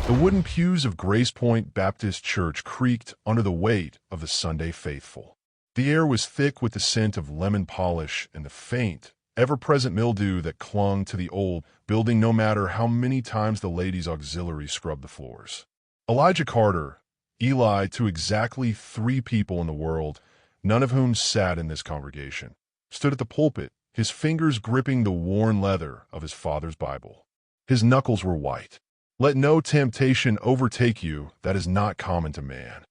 The wooden pews of Grace Point Baptist Church creaked under the weight of the Sunday faithful. The air was thick with the scent of lemon polish and the faint, ever-present mildew that clung to the old building no matter how many times the ladies' auxiliary scrubbed the floors. Elijah Carter, Eli to exactly 3 people in the world, none of whom sat in this congregation, stood at the pulpit, his fingers gripping the worn leather of his father's Bible. His knuckles were white. Let no temptation overtake you that is not common to man.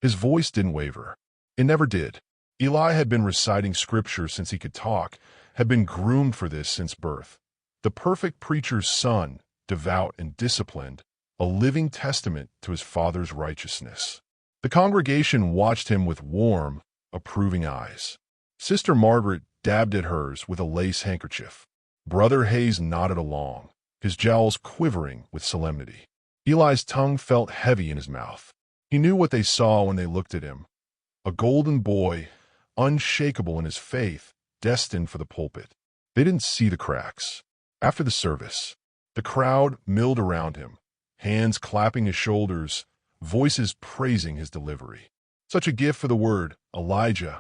His voice didn't waver. It never did. Eli had been reciting scripture since he could talk, had been groomed for this since birth. The perfect preacher's son, devout and disciplined, a living testament to his father's righteousness. The congregation watched him with warm, approving eyes. Sister Margaret dabbed at hers with a lace handkerchief. Brother Hayes nodded along, his jowls quivering with solemnity. Eli's tongue felt heavy in his mouth. He knew what they saw when they looked at him. A golden boy, unshakable in his faith, destined for the pulpit. They didn't see the cracks. After the service, the crowd milled around him, hands clapping his shoulders, voices praising his delivery. Such a gift for the word, Elijah.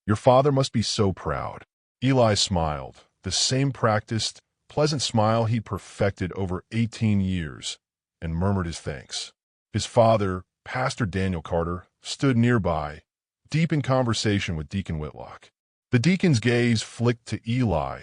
Your father must be so proud. Eli smiled, the same practiced, pleasant smile he'd perfected over 18 years, and murmured his thanks. His father, Pastor Daniel Carter, stood nearby, deep in conversation with Deacon Whitlock. The deacon's gaze flicked to Eli,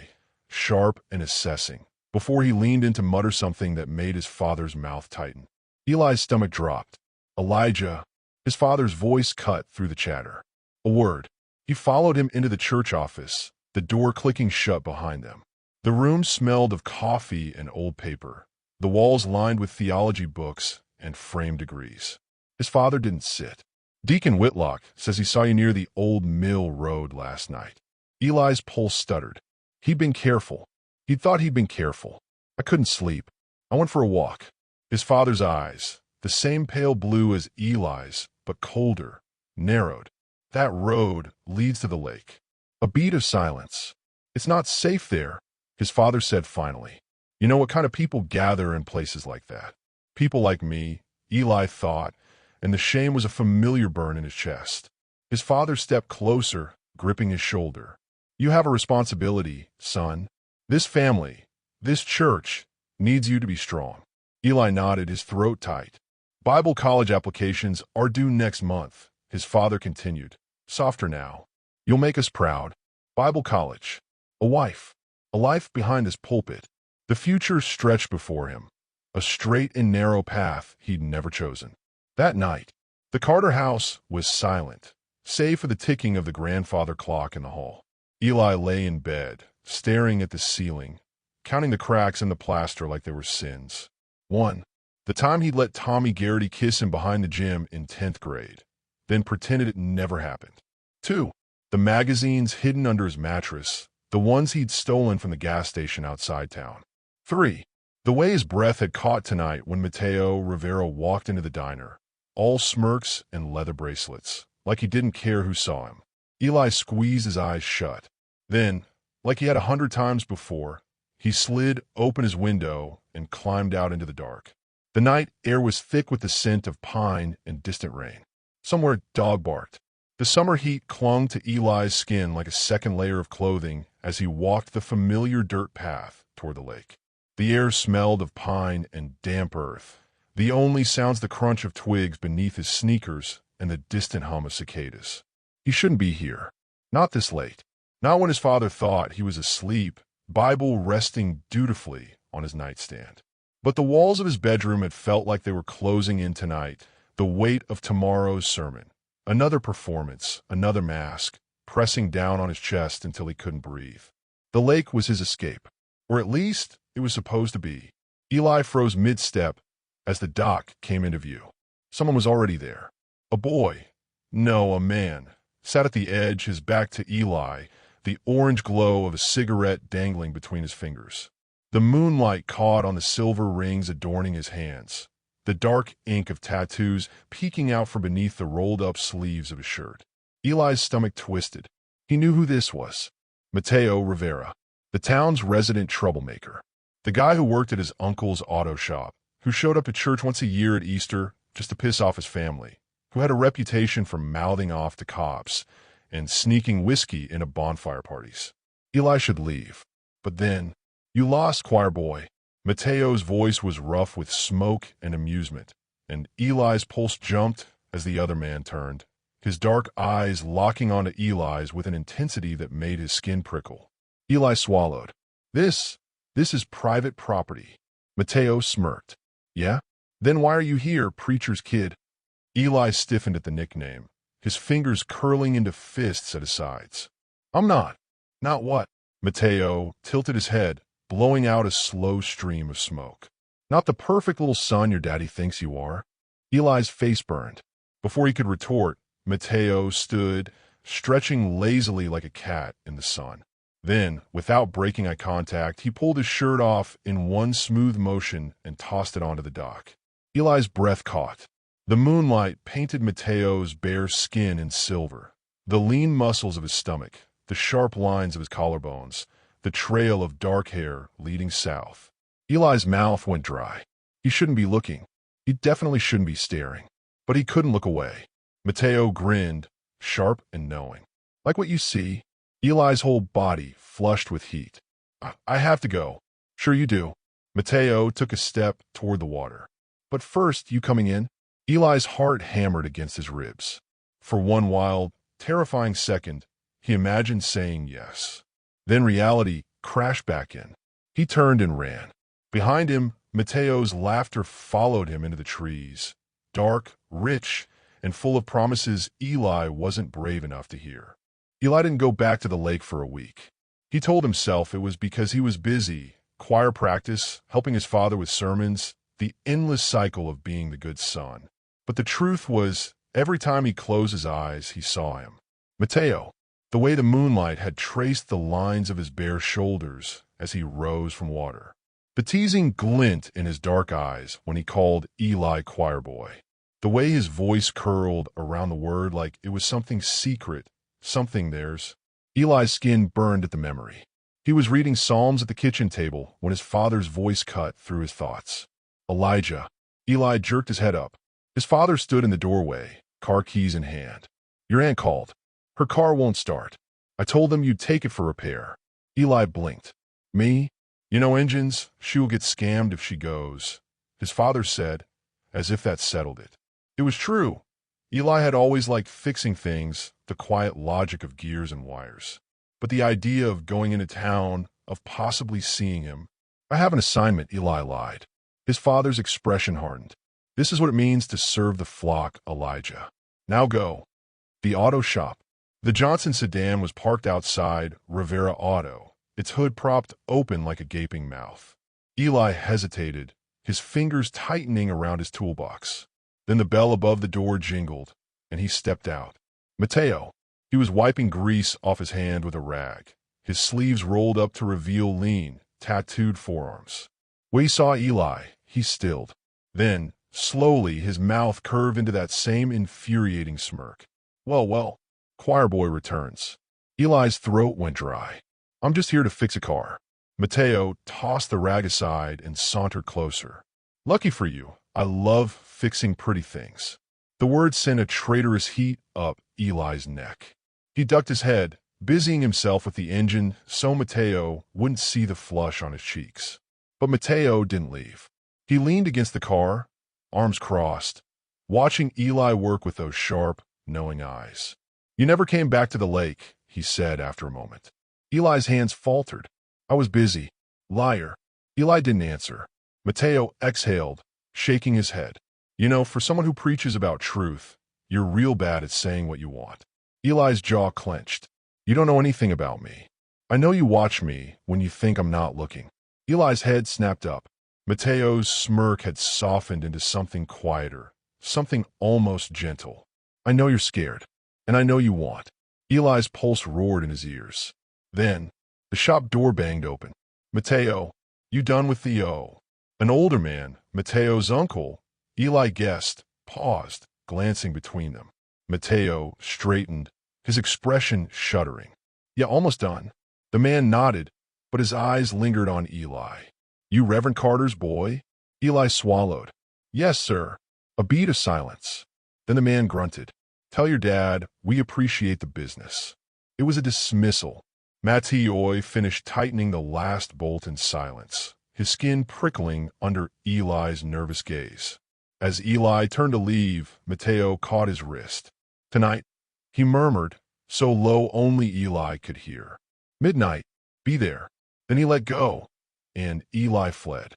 sharp and assessing, before he leaned in to mutter something that made his father's mouth tighten. Eli's stomach dropped. Elijah, his father's voice cut through the chatter. A word. He followed him into the church office, the door clicking shut behind them. The room smelled of coffee and old paper, the walls lined with theology books and framed degrees. His father didn't sit. Deacon Whitlock says he saw you near the old mill road last night. Eli's pulse stuttered. He'd been careful. He thought he'd been careful. I couldn't sleep. I went for a walk. His father's eyes, the same pale blue as Eli's, but colder, narrowed. That road leads to the lake. A beat of silence. It's not safe there, his father said finally. You know what kind of people gather in places like that? People like me, Eli thought, and the shame was a familiar burn in his chest. His father stepped closer, gripping his shoulder. You have a responsibility, son. This family, this church, needs you to be strong. Eli nodded, his throat tight. Bible college applications are due next month, his father continued. Softer now. You'll make us proud. Bible college. A wife. A life behind his pulpit. The future stretched before him. A straight and narrow path he'd never chosen. That night, the Carter house was silent, save for the ticking of the grandfather clock in the hall. Eli lay in bed, staring at the ceiling, counting the cracks in the plaster like they were sins. 1. The time he'd let Tommy Garrity kiss him behind the gym in 10th grade, then pretended it never happened. 2. The magazines hidden under his mattress, the ones he'd stolen from the gas station outside town. 3. The way his breath had caught tonight when Mateo Rivera walked into the diner, all smirks and leather bracelets, like he didn't care who saw him. Eli squeezed his eyes shut. Then, like he had 100 times before, he slid open his window and climbed out into the dark. The night air was thick with the scent of pine and distant rain. Somewhere a dog barked. The summer heat clung to Eli's skin like a second layer of clothing as he walked the familiar dirt path toward the lake. The air smelled of pine and damp earth, the only sounds the crunch of twigs beneath his sneakers and the distant hum of cicadas. He shouldn't be here. Not this late. Not when his father thought he was asleep, Bible resting dutifully on his nightstand. But the walls of his bedroom had felt like they were closing in tonight, the weight of tomorrow's sermon. Another performance, another mask, pressing down on his chest until he couldn't breathe. The lake was his escape, or at least it was supposed to be. Eli froze mid-step as the dock came into view. Someone was already there. A boy, no, a man, sat at the edge, his back to Eli, the orange glow of a cigarette dangling between his fingers. The moonlight caught on the silver rings adorning his hands, the dark ink of tattoos peeking out from beneath the rolled-up sleeves of his shirt. Eli's stomach twisted. He knew who this was. Mateo Rivera, the town's resident troublemaker. The guy who worked at his uncle's auto shop, who showed up to church once a year at Easter just to piss off his family, who had a reputation for mouthing off to cops and sneaking whiskey into bonfire parties. Eli should leave. But then, you lost, choir boy. Mateo's voice was rough with smoke and amusement, and Eli's pulse jumped as the other man turned, his dark eyes locking onto Eli's with an intensity that made his skin prickle. Eli swallowed. This is private property. Mateo smirked. Yeah? Then why are you here, preacher's kid? Eli stiffened at the nickname, his fingers curling into fists at his sides. I'm not. Not what? Mateo tilted his head, blowing out a slow stream of smoke. Not the perfect little son your daddy thinks you are. Eli's face burned. Before he could retort, Mateo stood, stretching lazily like a cat in the sun. Then, without breaking eye contact, he pulled his shirt off in one smooth motion and tossed it onto the dock. Eli's breath caught. The moonlight painted Mateo's bare skin in silver. The lean muscles of his stomach, the sharp lines of his collarbones, the trail of dark hair leading south. Eli's mouth went dry. He shouldn't be looking. He definitely shouldn't be staring. But he couldn't look away. Mateo grinned, sharp and knowing. Like what you see? Eli's whole body flushed with heat. I have to go. Sure you do. Mateo took a step toward the water. But first, you coming in? Eli's heart hammered against his ribs. For one wild, terrifying second, he imagined saying yes. Then reality crashed back in. He turned and ran. Behind him, Mateo's laughter followed him into the trees, dark, rich, and full of promises Eli wasn't brave enough to hear. Eli didn't go back to the lake for a week. He told himself it was because he was busy, choir practice, helping his father with sermons, the endless cycle of being the good son. But the truth was, every time he closed his eyes, he saw him. Mateo, the way the moonlight had traced the lines of his bare shoulders as he rose from water. The teasing glint in his dark eyes when he called Eli choir boy. The way his voice curled around the word like it was something secret, something theirs. Eli's skin burned at the memory. He was reading Psalms at the kitchen table when his father's voice cut through his thoughts. Elijah. Eli jerked his head up. His father stood in the doorway, car keys in hand. Your aunt called. Her car won't start. I told them you'd take it for repair. Eli blinked. Me? You know engines, she will get scammed if she goes, his father said, as if that settled it. It was true. Eli had always liked fixing things, the quiet logic of gears and wires. But the idea of going into town, of possibly seeing him. I have an assignment, Eli lied. His father's expression hardened. This is what it means to serve the flock, Elijah. Now go. The auto shop. The Johnson sedan was parked outside Rivera Auto, its hood propped open like a gaping mouth. Eli hesitated, his fingers tightening around his toolbox. Then the bell above the door jingled, and he stepped out. Mateo. He was wiping grease off his hand with a rag, his sleeves rolled up to reveal lean, tattooed forearms. When he saw Eli, he stilled. Then, slowly, his mouth curved into that same infuriating smirk. Well, choir boy returns. Eli's throat went dry. I'm just here to fix a car. Mateo tossed the rag aside and sauntered closer. Lucky for you, I love fixing pretty things. The word sent a traitorous heat up Eli's neck. He ducked his head, busying himself with the engine so Mateo wouldn't see the flush on his cheeks. But Mateo didn't leave. He leaned against the car, arms crossed, watching Eli work with those sharp, knowing eyes. You never came back to the lake, he said after a moment. Eli's hands faltered. I was busy. Liar. Eli didn't answer. Mateo exhaled, shaking his head. You know, for someone who preaches about truth, you're real bad at saying what you want. Eli's jaw clenched. You don't know anything about me. I know you watch me when you think I'm not looking. Eli's head snapped up. Mateo's smirk had softened into something quieter, something almost gentle. I know you're scared, and I know you want. Eli's pulse roared in his ears. Then, the shop door banged open. Mateo, you done with the O? An older man, Mateo's uncle, Eli guessed, paused, glancing between them. Mateo straightened, his expression shuddering. Yeah, almost done. The man nodded, but his eyes lingered on Eli. You Reverend Carter's boy? Eli swallowed. Yes, sir. A beat of silence. Then the man grunted. Tell your dad we appreciate the business. It was a dismissal. Mateo finished tightening the last bolt in silence, his skin prickling under Eli's nervous gaze. As Eli turned to leave, Mateo caught his wrist. Tonight, he murmured, so low only Eli could hear. Midnight, be there. Then he let go, and Eli fled.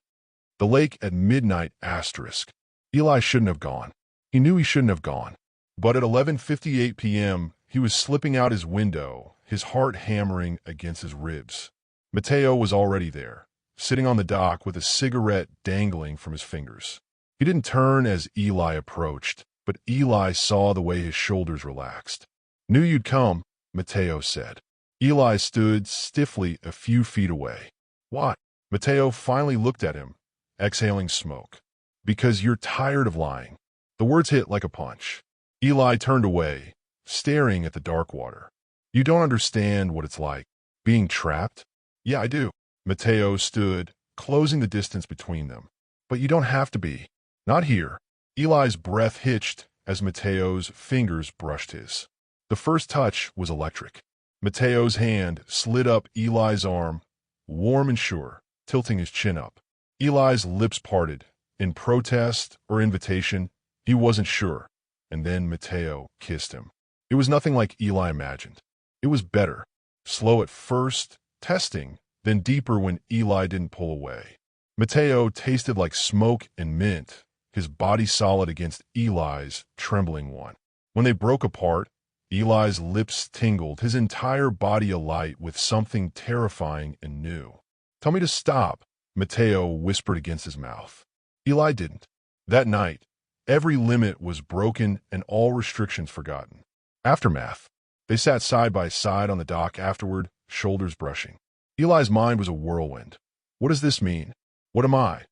The lake at midnight asterisk. Eli shouldn't have gone. He knew he shouldn't have gone. But at 11:58 p.m., he was slipping out his window, his heart hammering against his ribs. Mateo was already there, sitting on the dock with a cigarette dangling from his fingers. He didn't turn as Eli approached, but Eli saw the way his shoulders relaxed. Knew you'd come, Mateo said. Eli stood stiffly a few feet away. Why? Mateo finally looked at him, exhaling smoke. Because you're tired of lying. The words hit like a punch. Eli turned away, staring at the dark water. You don't understand what it's like. Being trapped? Yeah, I do. Mateo stood, closing the distance between them. But you don't have to be. Not here. Eli's breath hitched as Mateo's fingers brushed his. The first touch was electric. Mateo's hand slid up Eli's arm, warm and sure, tilting his chin up. Eli's lips parted. In protest or invitation, he wasn't sure. And then Mateo kissed him. It was nothing like Eli imagined. It was better. Slow at first, testing, then deeper when Eli didn't pull away. Mateo tasted like smoke and mint, his body solid against Eli's trembling one. When they broke apart, Eli's lips tingled, his entire body alight with something terrifying and new. Tell me to stop, Mateo whispered against his mouth. Eli didn't. That night, every limit was broken and all restrictions forgotten. Aftermath. They sat side by side on the dock afterward, shoulders brushing. Eli's mind was a whirlwind. What does this mean? What am I?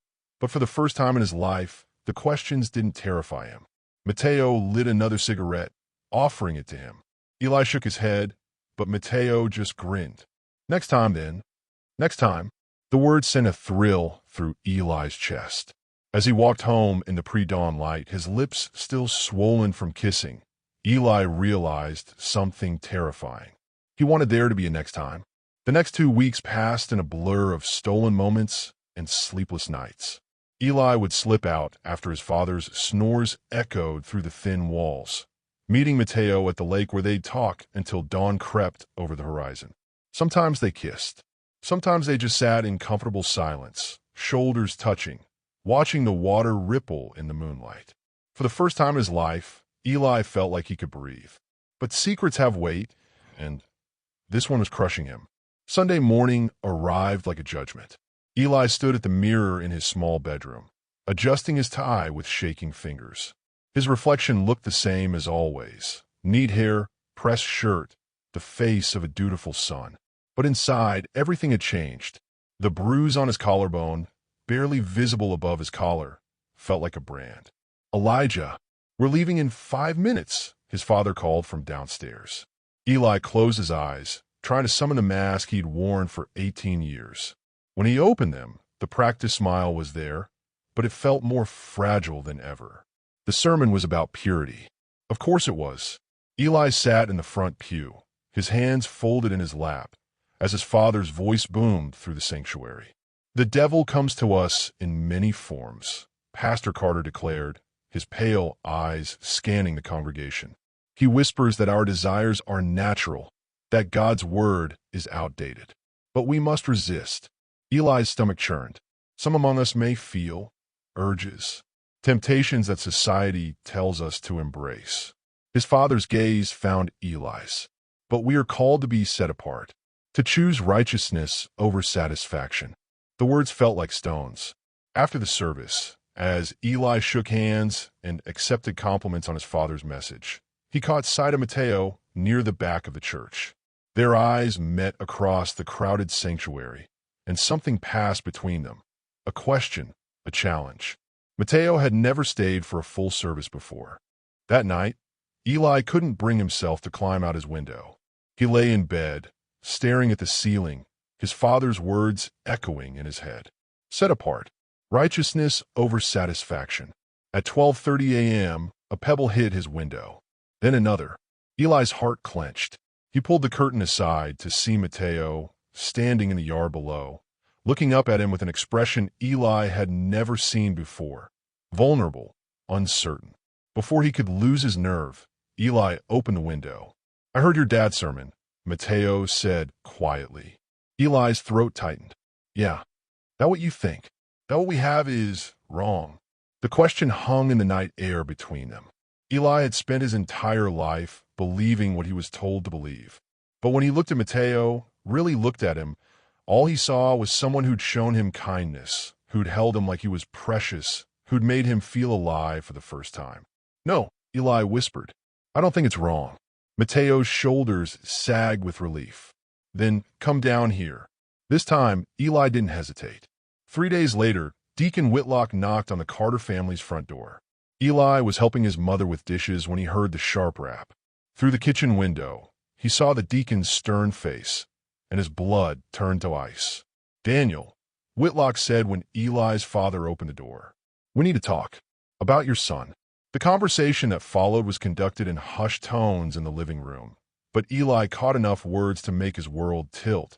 But for the first time in his life, the questions didn't terrify him. Mateo lit another cigarette, offering it to him. Eli shook his head, but Mateo just grinned. Next time, then. Next time. The words sent a thrill through Eli's chest. As he walked home in the pre-dawn light, his lips still swollen from kissing, Eli realized something terrifying. He wanted there to be a next time. The next 2 weeks passed in a blur of stolen moments and sleepless nights. Eli would slip out after his father's snores echoed through the thin walls, meeting Mateo at the lake where they'd talk until dawn crept over the horizon. Sometimes they kissed. Sometimes they just sat in comfortable silence, shoulders touching, watching the water ripple in the moonlight. For the first time in his life, Eli felt like he could breathe. But secrets have weight, and this one was crushing him. Sunday morning arrived like a judgment. Eli stood at the mirror in his small bedroom, adjusting his tie with shaking fingers. His reflection looked the same as always. Neat hair, pressed shirt, the face of a dutiful son. But inside, everything had changed. The bruise on his collarbone, barely visible above his collar, felt like a brand. Elijah, we're leaving in 5 minutes, his father called from downstairs. Eli closed his eyes, trying to summon the mask he'd worn for 18 years. When he opened them, the practiced smile was there, but it felt more fragile than ever. The sermon was about purity. Of course it was. Eli sat in the front pew, his hands folded in his lap, as his father's voice boomed through the sanctuary. The devil comes to us in many forms, Pastor Carter declared, his pale eyes scanning the congregation. He whispers that our desires are natural, that God's word is outdated. But we must resist. Eli's stomach churned. Some among us may feel urges, temptations that society tells us to embrace. His father's gaze found Eli's. But we are called to be set apart, to choose righteousness over satisfaction. The words felt like stones. After the service, as Eli shook hands and accepted compliments on his father's message, he caught sight of Mateo near the back of the church. Their eyes met across the crowded sanctuary, and something passed between them. A question, a challenge. Mateo had never stayed for a full service before. That night, Eli couldn't bring himself to climb out his window. He lay in bed, staring at the ceiling, his father's words echoing in his head. Set apart. Righteousness over satisfaction. At 12:30 a.m., a pebble hit his window. Then another. Eli's heart clenched. He pulled the curtain aside to see Mateo standing in the yard below, looking up at him with an expression Eli had never seen before. Vulnerable, uncertain. Before he could lose his nerve, Eli opened the window. "I heard your dad's sermon," Mateo said quietly. Eli's throat tightened. "Yeah, that what you think? That what we have is wrong?" The question hung in the night air between them. Eli had spent his entire life believing what he was told to believe. But when he looked at Mateo, really looked at him, all he saw was someone who'd shown him kindness, who'd held him like he was precious, who'd made him feel alive for the first time. "No," Eli whispered. "I don't think it's wrong." Mateo's shoulders sagged with relief. "Then come down here." This time, Eli didn't hesitate. 3 days later, Deacon Whitlock knocked on the Carter family's front door. Eli was helping his mother with dishes when he heard the sharp rap. Through the kitchen window, he saw the deacon's stern face, and his blood turned to ice. "Daniel," Whitlock said when Eli's father opened the door. "We need to talk. About your son." The conversation that followed was conducted in hushed tones in the living room, but Eli caught enough words to make his world tilt.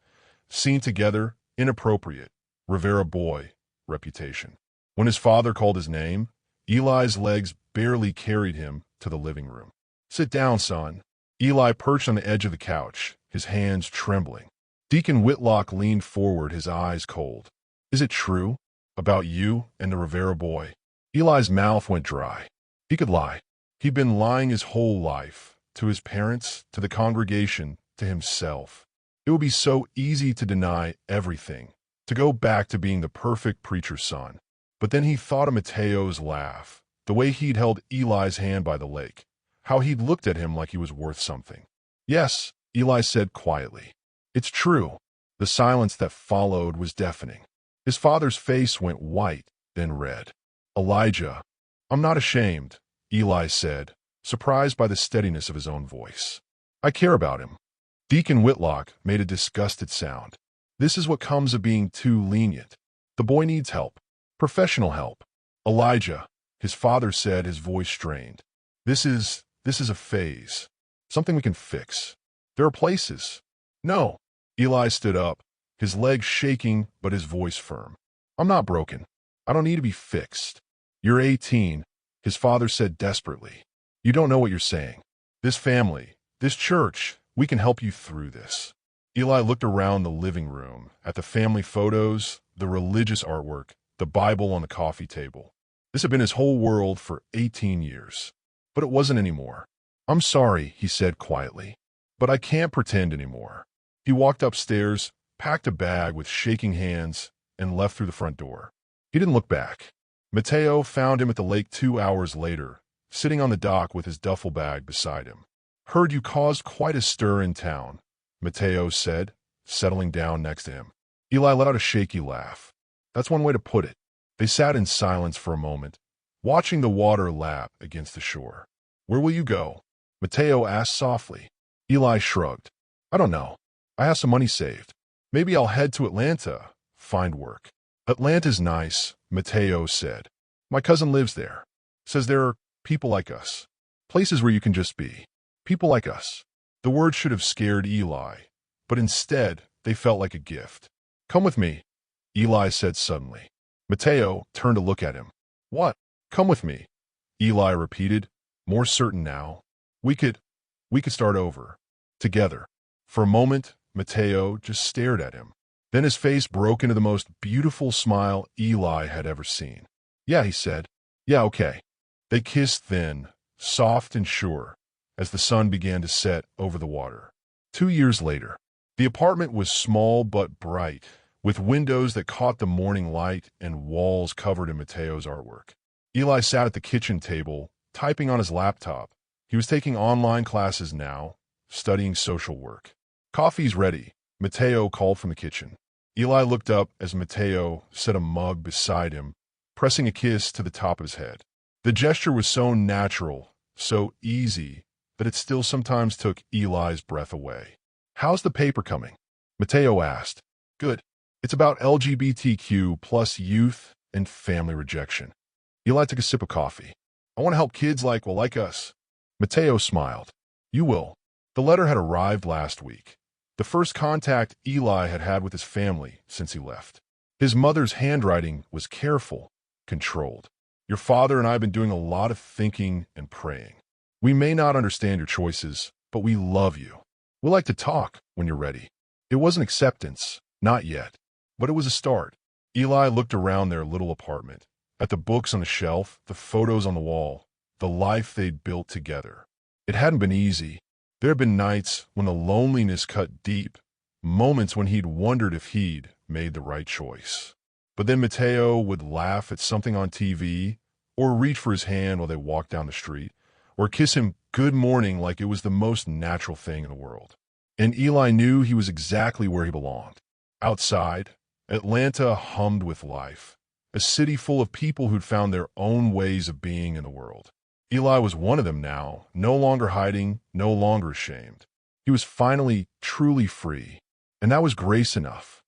Seen together, inappropriate, Rivera boy, reputation. When his father called his name, Eli's legs barely carried him to the living room. "Sit down, son." Eli perched on the edge of the couch, his hands trembling. Deacon Whitlock leaned forward, his eyes cold. "Is it true? About you and the Rivera boy?" Eli's mouth went dry. He could lie. He'd been lying his whole life, to his parents, to the congregation, to himself. It would be so easy to deny everything, to go back to being the perfect preacher's son. But then he thought of Mateo's laugh, the way he'd held Eli's hand by the lake, how he'd looked at him like he was worth something. "Yes," Eli said quietly. "It's true." The silence that followed was deafening. His father's face went white, then red. "Elijah, I'm not ashamed," Eli said, surprised by the steadiness of his own voice. "I care about him." Deacon Whitlock made a disgusted sound. "This is what comes of being too lenient. The boy needs help. Professional help." "Elijah," his father said, his voice strained. This is a phase. Something we can fix. There are places." "No." Eli stood up, his legs shaking but his voice firm. "I'm not broken. I don't need to be fixed." "You're 18, his father said desperately. "You don't know what you're saying. This family, this church, we can help you through this." Eli looked around the living room, at the family photos, the religious artwork, the Bible on the coffee table. This had been his whole world for 18 years. But it wasn't anymore. "I'm sorry," he said quietly, "but I can't pretend anymore." He walked upstairs, packed a bag with shaking hands, and left through the front door. He didn't look back. Mateo found him at the lake 2 hours later, sitting on the dock with his duffel bag beside him. "Heard you caused quite a stir in town," Mateo said, settling down next to him. Eli let out a shaky laugh. "That's one way to put it." They sat in silence for a moment, watching the water lap against the shore. "Where will you go?" Mateo asked softly. Eli shrugged. "I don't know. I have some money saved. Maybe I'll head to Atlanta, find work." "Atlanta's nice," Mateo said. "My cousin lives there. Says there are people like us. Places where you can just be. People like us." The words should have scared Eli, but instead they felt like a gift. "Come with me," Eli said suddenly. Mateo turned to look at him. "What?" "Come with me," Eli repeated, more certain now. We could start over. Together." For a moment, Mateo just stared at him. Then his face broke into the most beautiful smile Eli had ever seen. "Yeah," he said. "Yeah, okay." They kissed then, soft and sure, as the sun began to set over the water. 2 years later, the apartment was small but bright, with windows that caught the morning light and walls covered in Mateo's artwork. Eli sat at the kitchen table, typing on his laptop. He was taking online classes now, studying social work. "Coffee's ready," Mateo called from the kitchen. Eli looked up as Mateo set a mug beside him, pressing a kiss to the top of his head. The gesture was so natural, so easy, that it still sometimes took Eli's breath away. "How's the paper coming?" Mateo asked. "Good. It's about LGBTQ plus youth and family rejection. Eli took a sip of coffee. I want to help kids like us. Mateo smiled. You will. The letter had arrived last week. The first contact Eli had had with his family since he left. His mother's handwriting was careful, controlled. Your father and I have been doing a lot of thinking and praying. We may not understand your choices, but we love you. We'd like to talk when you're ready. It wasn't acceptance, not yet, but it was a start. Eli looked around their little apartment, at the books on the shelf, the photos on the wall, the life they'd built together. It hadn't been easy. There had been nights when the loneliness cut deep, moments when he'd wondered if he'd made the right choice. But then Mateo would laugh at something on TV, or reach for his hand while they walked down the street, or kiss him good morning like it was the most natural thing in the world. And Eli knew he was exactly where he belonged. Outside, Atlanta hummed with life, a city full of people who'd found their own ways of being in the world. Eli was one of them now, no longer hiding, no longer ashamed. He was finally truly free, and that was grace enough.